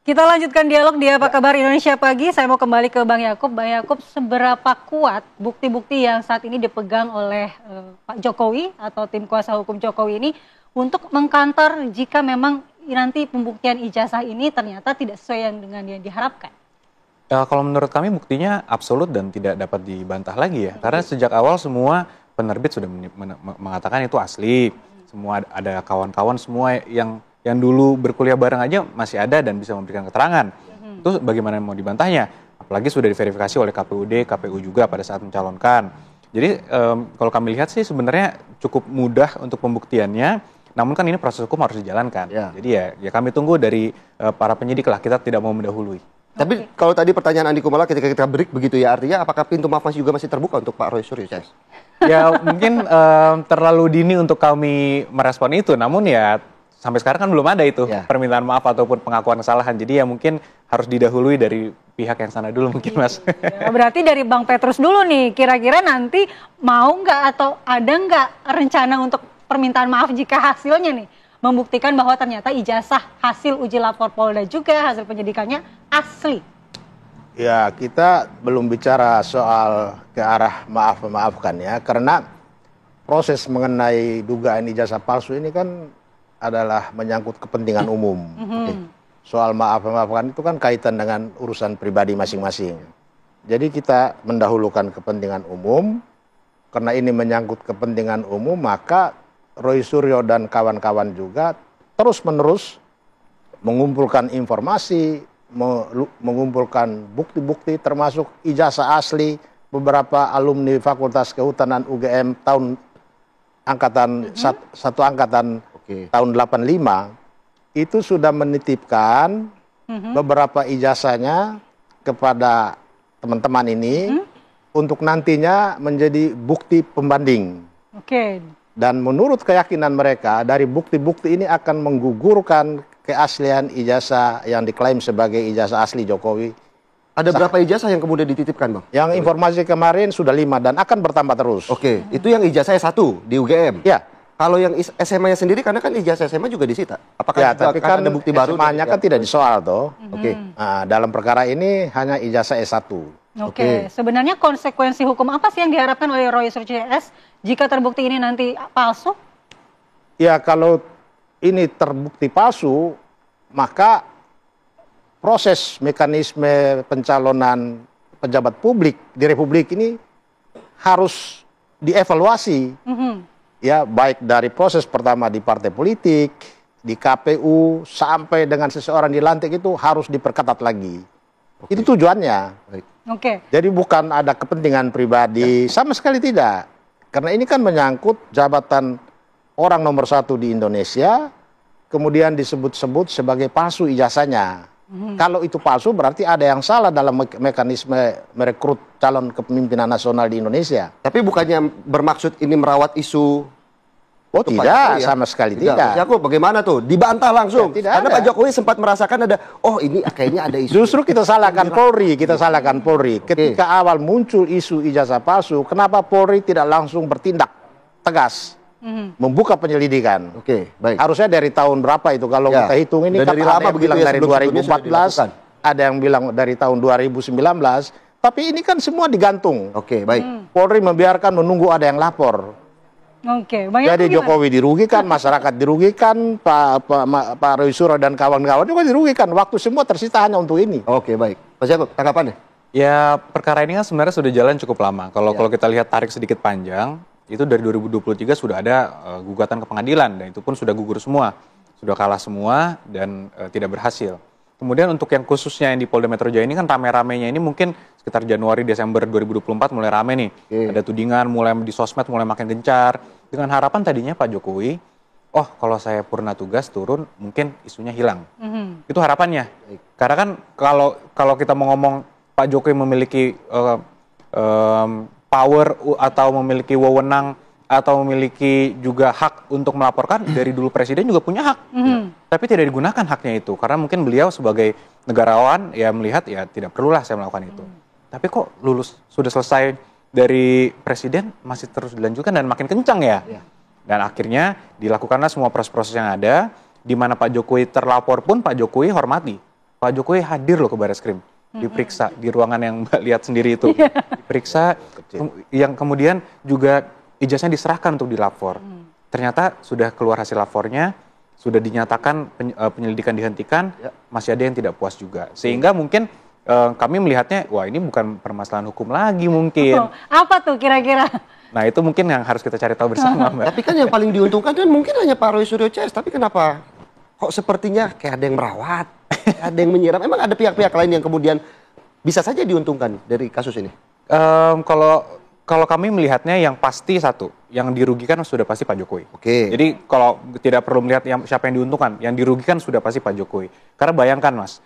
Kita lanjutkan dialog di Apa Kabar Indonesia Pagi. Saya mau kembali ke Bang Yakub. Bang Yakub, seberapa kuat bukti-bukti yang saat ini dipegang oleh Pak Jokowi atau tim kuasa hukum Jokowi ini untuk mengkantor jika memang nanti pembuktian ijazah ini ternyata tidak sesuai dengan yang diharapkan? Ya, kalau menurut kami buktinya absolut dan tidak dapat dibantah lagi ya. Karena sejak awal semua penerbit sudah mengatakan itu asli. Semua ada kawan-kawan semua yang dulu berkuliah bareng aja masih ada dan bisa memberikan keterangan. Itu bagaimana mau dibantahnya? Apalagi sudah diverifikasi oleh KPUD, KPU juga pada saat mencalonkan. Jadi kalau kami lihat sih sebenarnya cukup mudah untuk pembuktiannya. Namun kan ini proses hukum harus dijalankan. Ya. Jadi ya kami tunggu dari para penyidik lah. Kita tidak mau mendahului. Tapi kalau tadi pertanyaan Andi Kumala ketika kita break begitu ya, artinya apakah pintu maaf juga masih terbuka untuk Pak Roy Suryo? Ya mungkin terlalu dini untuk kami merespon itu. Namun ya sampai sekarang kan belum ada itu permintaan maaf ataupun pengakuan kesalahan. Jadi ya mungkin harus didahului dari pihak yang sana dulu mungkin, Mas. Ya, berarti dari Bang Petrus dulu nih, kira-kira nanti mau nggak atau ada nggak rencana untuk permintaan maaf jika hasilnya nih membuktikan bahwa ternyata ijazah hasil uji lapor Polda juga hasil penyidikannya asli? Ya, kita belum bicara soal ke arah maaf-maafkan ya, karena proses mengenai dugaan ijazah palsu ini kan adalah menyangkut kepentingan umum. Soal maaf-maafkan itu kan kaitan dengan urusan pribadi masing-masing. Jadi kita mendahulukan kepentingan umum, karena ini menyangkut kepentingan umum, maka Roy Suryo dan kawan-kawan juga terus-menerus mengumpulkan informasi, mengumpulkan bukti-bukti termasuk ijazah asli beberapa alumni Fakultas Kehutanan UGM tahun angkatan satu angkatan tahun 85 itu sudah menitipkan beberapa ijazahnya kepada teman-teman ini untuk nantinya menjadi bukti pembanding. Dan menurut keyakinan mereka, dari bukti-bukti ini akan menggugurkan keaslian ijazah yang diklaim sebagai ijazah asli Jokowi. Ada berapa ijazah yang kemudian dititipkan, Bang? Yang informasi kemarin sudah 5 dan akan bertambah terus. Itu yang ijazahnya 1 di UGM? Ya. Kalau yang SMA-nya sendiri, karena kan ijazah SMA juga disita. Apakah ya, tapi kan ada bukti baru? SMA-nya kan tidak disoal, toh. Nah, dalam perkara ini hanya ijazah S1. Sebenarnya konsekuensi hukum apa sih yang diharapkan oleh Roy Suryo CS jika terbukti ini nanti palsu? Ya, kalau ini terbukti palsu, maka proses mekanisme pencalonan pejabat publik di Republik ini harus dievaluasi. Ya, baik dari proses pertama di partai politik, di KPU, sampai dengan seseorang dilantik itu harus diperketat lagi. Itu tujuannya. Jadi bukan ada kepentingan pribadi, sama sekali tidak. Karena ini kan menyangkut jabatan orang nomor 1 di Indonesia, kemudian disebut-sebut sebagai palsu ijazahnya. Kalau itu palsu berarti ada yang salah dalam mekanisme merekrut calon kepemimpinan nasional di Indonesia. Tapi bukannya bermaksud ini merawat isu? Oh tidak, sama sekali tidak. Aku bagaimana tuh? Dibantah langsung. Karena Pak Jokowi sempat merasakan ada, oh ini kayaknya ada isu. Justru kita salahkan Polri, Ketika awal muncul isu ijazah palsu, kenapa Polri tidak langsung bertindak tegas? Membuka penyelidikan. Baik. Harusnya dari tahun berapa itu? Kalau kita hitung ini kan ada yang bilang dari 2014, ada yang bilang dari tahun 2019, tapi ini kan semua digantung. Baik. Polri membiarkan menunggu ada yang lapor. Jadi Jokowi dirugikan, masyarakat dirugikan, Pak Roy Suryo dan kawan-kawan juga dirugikan. Waktu semua tersita hanya untuk ini. Baik. Mas Yakub, tanggapannya? Ya, perkara ini kan sebenarnya sudah jalan cukup lama. Kalau kita lihat tarik sedikit panjang, itu dari 2023 sudah ada gugatan ke pengadilan, dan itu pun sudah gugur semua. Sudah kalah semua dan tidak berhasil. Kemudian untuk yang khususnya yang di Polda Metro Jaya ini kan rame-ramenya ini mungkin sekitar Januari, Desember 2024 mulai rame nih. Ada tudingan mulai di sosmed mulai makin gencar. Dengan harapan tadinya Pak Jokowi, oh kalau saya purna tugas turun mungkin isunya hilang. Itu harapannya. Karena kan kalau kita mau ngomong Pak Jokowi memiliki power atau memiliki wewenang atau memiliki juga hak untuk melaporkan, dari dulu presiden juga punya hak. Tapi tidak digunakan haknya itu, karena mungkin beliau sebagai negarawan ya melihat ya tidak perlulah saya melakukan itu. Tapi kok sudah selesai dari presiden masih terus dilanjutkan dan makin kencang ya. Dan akhirnya dilakukanlah semua proses-proses yang ada, di mana Pak Jokowi terlapor pun Pak Jokowi hormati. Pak Jokowi hadir loh ke Barreskrim, diperiksa di ruangan yang Mbak lihat sendiri itu, diperiksa, yang kemudian juga ijazahnya diserahkan untuk dilapor. Ternyata sudah keluar hasil lapornya, sudah dinyatakan penyelidikan dihentikan, masih ada yang tidak puas juga. Sehingga mungkin kami melihatnya, wah ini bukan permasalahan hukum lagi mungkin. Apa tuh kira-kira? Nah itu mungkin yang harus kita cari tahu bersama, Mbak. Tapi kan yang paling diuntungkan kan mungkin hanya Pak Roy Suryo CS, tapi kenapa kok sepertinya kayak ada yang merawat, ada yang menyiram? Emang ada pihak-pihak lain yang kemudian bisa saja diuntungkan dari kasus ini? Kalau kami melihatnya yang pasti satu, yang dirugikan sudah pasti Pak Jokowi. Oke. Jadi kalau tidak perlu melihat siapa yang diuntungkan, yang dirugikan sudah pasti Pak Jokowi. Karena bayangkan Mas,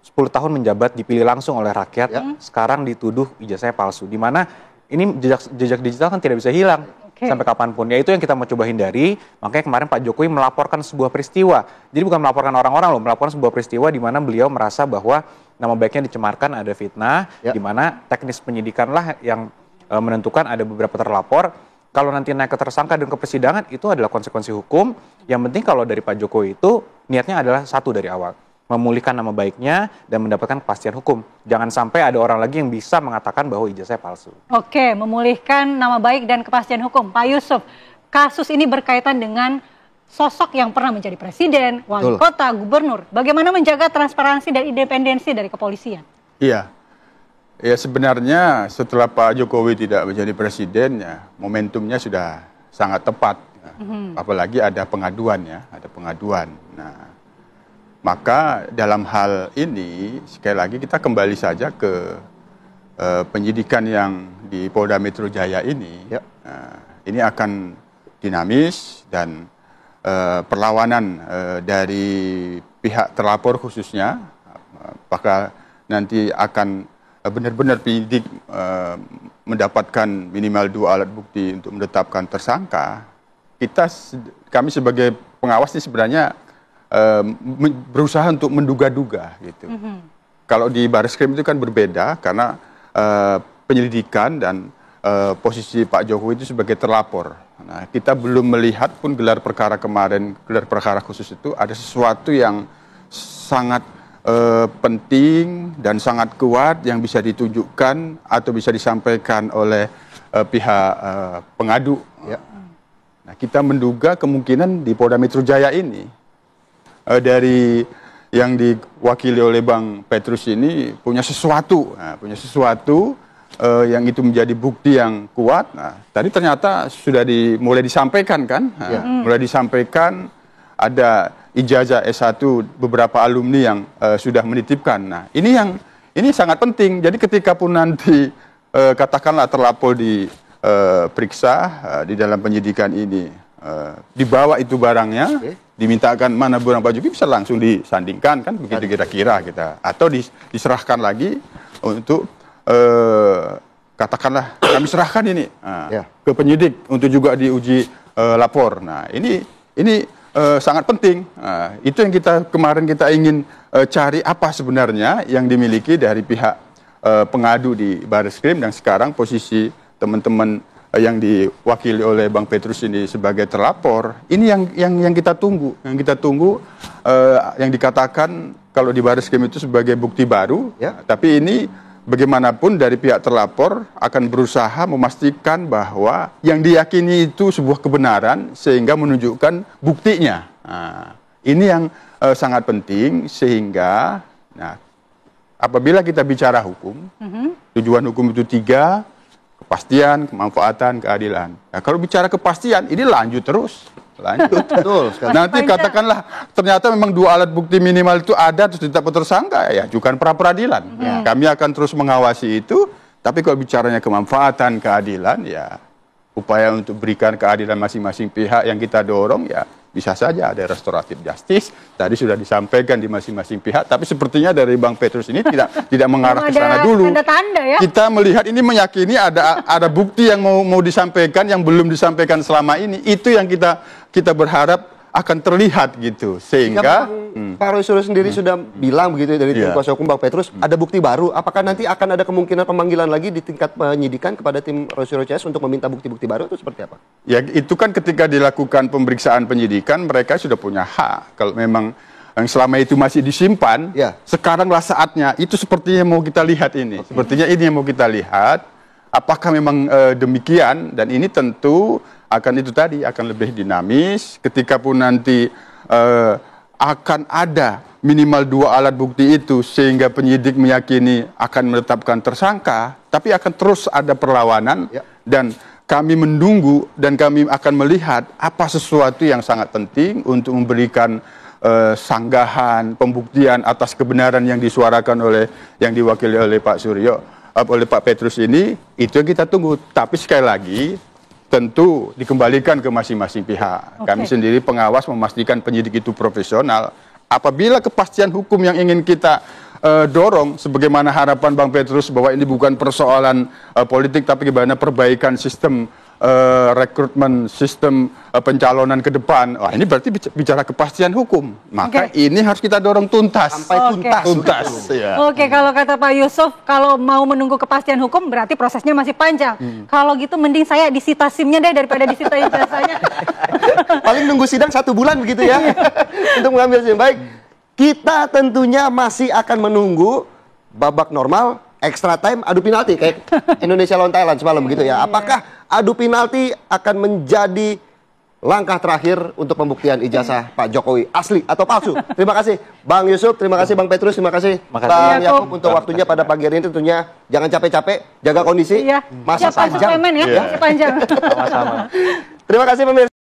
10 tahun menjabat dipilih langsung oleh rakyat, sekarang dituduh ijazahnya palsu. Di mana ini jejak digital kan tidak bisa hilang sampai kapanpun. Ya itu yang kita mau coba hindari. Makanya kemarin Pak Jokowi melaporkan sebuah peristiwa. Jadi bukan melaporkan orang-orang loh, melaporkan sebuah peristiwa di mana beliau merasa bahwa nama baiknya dicemarkan, ada fitnah, di mana teknis penyidikanlah yang menentukan ada beberapa terlapor. Kalau nanti naik ke tersangka dan ke persidangan, itu adalah konsekuensi hukum. Yang penting kalau dari Pak Jokowi itu niatnya adalah satu dari awal, memulihkan nama baiknya dan mendapatkan kepastian hukum. Jangan sampai ada orang lagi yang bisa mengatakan bahwa ijazahnya palsu. Oke, memulihkan nama baik dan kepastian hukum. Pak Yusuf, kasus ini berkaitan dengan sosok yang pernah menjadi presiden, wali kota, gubernur. Bagaimana menjaga transparansi dan independensi dari kepolisian? Iya, ya sebenarnya setelah Pak Jokowi tidak menjadi presiden, ya momentumnya sudah sangat tepat. Apalagi ada pengaduan ya, ada pengaduan. Nah, maka dalam hal ini sekali lagi kita kembali saja ke penyidikan yang di Polda Metro Jaya ini. Ini akan dinamis dan perlawanan dari pihak terlapor khususnya, apakah nanti akan benar-benar penyidik mendapatkan minimal 2 alat bukti untuk menetapkan tersangka. Kami sebagai pengawas ini sebenarnya berusaha untuk menduga-duga gitu. Kalau di Barreskrim itu kan berbeda karena penyelidikan dan posisi Pak Jokowi itu sebagai terlapor. Nah, kita belum melihat pun gelar perkara kemarin, gelar perkara khusus itu ada sesuatu yang sangat penting dan sangat kuat yang bisa ditunjukkan atau bisa disampaikan oleh pihak pengadu. Nah, kita menduga kemungkinan di Polda Metro Jaya ini dari yang diwakili oleh Bang Petrus ini punya sesuatu, yang itu menjadi bukti yang kuat. Nah, tadi ternyata sudah mulai disampaikan kan, mulai disampaikan ada ijazah S1 beberapa alumni yang sudah menitipkan. Nah, ini sangat penting. Jadi ketika pun nanti katakanlah terlapor diperiksa di dalam penyidikan ini, dibawa itu barangnya, dimintakan mana barang Pak Jokowi, bisa langsung disandingkan kan, begitu kira-kira kita, atau diserahkan lagi untuk katakanlah kami serahkan ini ke penyidik untuk juga diuji lapor. Nah ini sangat penting. Itu yang kemarin kita ingin cari apa sebenarnya yang dimiliki dari pihak pengadu di Barreskrim, dan sekarang posisi teman-teman yang diwakili oleh Bang Petrus ini sebagai terlapor. Ini yang kita tunggu, yang dikatakan kalau di Barreskrim itu sebagai bukti baru. Tapi ini bagaimanapun dari pihak terlapor akan berusaha memastikan bahwa yang diyakini itu sebuah kebenaran sehingga menunjukkan buktinya. Nah, ini yang sangat penting sehingga apabila kita bicara hukum, tujuan hukum itu 3. Kepastian, kemanfaatan, keadilan. Nah, kalau bicara kepastian, ini lanjut terus. Betul. Nanti katakanlah ternyata memang 2 alat bukti minimal itu ada terus ditetapkan tersangka, ya ajukan pra peradilan. Kami akan terus mengawasi itu. Tapi kalau bicaranya kemanfaatan, keadilan, ya upaya untuk berikan keadilan masing-masing pihak yang kita dorong, ya bisa saja ada restoratif justice. Tadi sudah disampaikan di masing-masing pihak, tapi sepertinya dari Bang Petrus ini tidak mengarah ke sana dulu. Tanda-tanda ya. Kita melihat ini meyakini ada bukti yang mau disampaikan yang belum disampaikan selama ini. Itu yang kita berharap akan terlihat gitu, sehingga Pak Roy Suryo sendiri sudah bilang begitu dari tim kuasa hukum Bang Petrus ada bukti baru. Apakah nanti akan ada kemungkinan pemanggilan lagi di tingkat penyidikan kepada tim Roy Suryo CS untuk meminta bukti-bukti baru, atau seperti apa? Ya itu kan ketika dilakukan pemeriksaan penyidikan mereka sudah punya hak. Kalau memang yang selama itu masih disimpan, Ya. sekaranglah saatnya. Itu sepertinya mau kita lihat ini. Sepertinya ini yang mau kita lihat. Apakah memang demikian? Dan ini tentu akan itu tadi akan lebih dinamis. Ketika pun nanti akan ada minimal 2 alat bukti itu sehingga penyidik meyakini akan menetapkan tersangka, tapi akan terus ada perlawanan dan kami menunggu dan kami akan melihat apa sesuatu yang sangat penting untuk memberikan sanggahan, pembuktian atas kebenaran yang disuarakan oleh yang diwakili oleh Pak Suryo, oleh Pak Petrus ini, itu yang kita tunggu. Tapi sekali lagi, tentu dikembalikan ke masing-masing pihak. Kami sendiri pengawas memastikan penyidik itu profesional. Apabila kepastian hukum yang ingin kita dorong, sebagaimana harapan Bang Petrus bahwa ini bukan persoalan politik, tapi bagaimana perbaikan sistem rekrutmen, sistem pencalonan ke depan. Wah, ini berarti bicara kepastian hukum. Maka ini harus kita dorong tuntas. Sampai tuntas. Tuntas. Ya. Oke, kalau kata Pak Yusuf, kalau mau menunggu kepastian hukum berarti prosesnya masih panjang. Kalau gitu mending saya disita SIM-nya deh daripada disita ijazahnya. Paling nunggu sidang 1 bulan begitu ya. Untuk mengambil SIM. Baik, kita tentunya masih akan menunggu babak normal, extra time, adu penalti kayak Indonesia lawan Thailand semalam begitu ya. Apakah adu penalti akan menjadi langkah terakhir untuk pembuktian ijazah Pak Jokowi asli atau palsu? Terima kasih Bang Yusuf, terima kasih Bang Petrus, terima kasih Bang Yakub untuk waktunya pada pagi hari ini. Tentunya jangan capek-capek, jaga kondisi, Iya. masa Siap, Pak panjang. Suplemen ya, masih panjang. Sama-sama. Terima kasih pemirsa.